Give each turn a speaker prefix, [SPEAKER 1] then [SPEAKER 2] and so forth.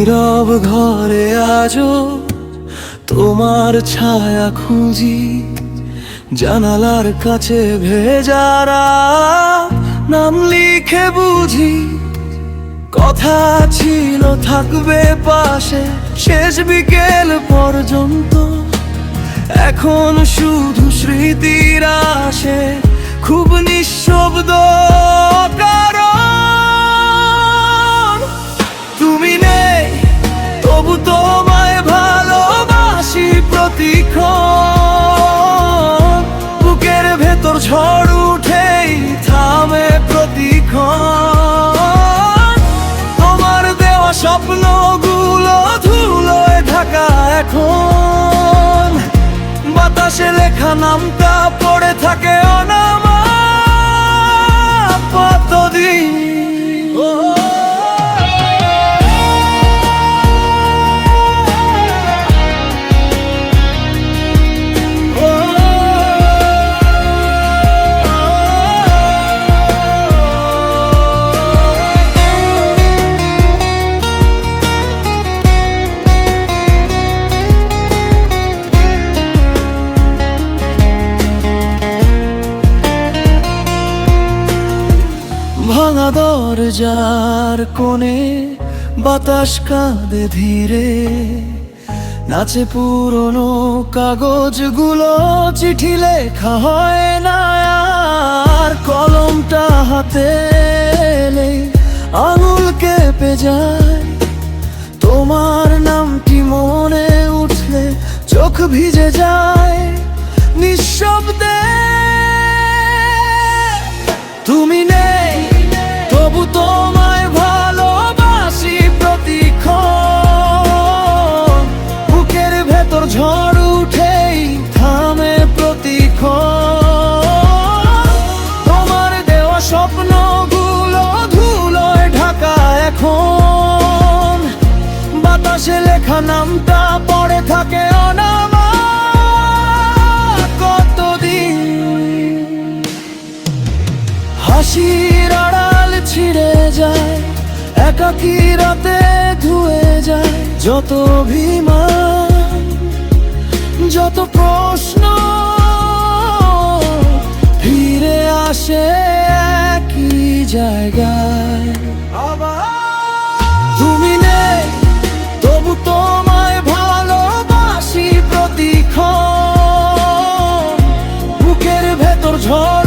[SPEAKER 1] নীরব ঘরে আজও তোমার ছায়া খুঁজি, জানালার কাছে ভেজারা নাম লিখে বুঝি। কথা ছিল থাকবে পাশে শেষ বিকেল পর্যন্ত, এখন শুধু স্মৃতির আসে খুব নিঃশব্দ। কারণ তুমি নেই, তবু তোমায় ভালোবাসি প্রতিক্ষণ। বুকের ভেতর ঝড় উঠেই থামে প্রতিক্ষণ। তোমার দেওয়া স্বপ্নগুলো ধুলোয় ঢাকা এখন, বাতাসে লেখা নামটা পড়ে থাকে অনামা কতদিন। ভাঙা দরজার কোণে বাতাস কাঁদে ধীরে, নাচে পুরনো কাগজগুলো, চিঠি লেখা হয় না আর। কলমটা হাতে এলে আঙুল কেঁপে যায়, তোমার নামটি মনে উঠলে চোখ ভিজে যায় নিঃশব্দে। তুমি নেই, তবু তোমায় ভালোবাসি প্রতিক্ষণ। বুকের ভেতর ঝড় উঠেই থামে প্রতিক্ষণ। তোমার দেওয়া স্বপ্নগুলো ধুলোয় ঢাকা এখন, বাতাসে লেখা নামটা পড়ে থাকে অনামা কতদিন। হাসির আড়াল ছিঁড়ে যায়, একাকী রাতে ধুয়ে যায় যত অভিমান, যত প্রশ্ন ফিরে আসে একই জায়গায়। তুমি নেই, তবু তোমায় ভালোবাসি প্রতিক্ষণ। বুকের ভেতর ঝড়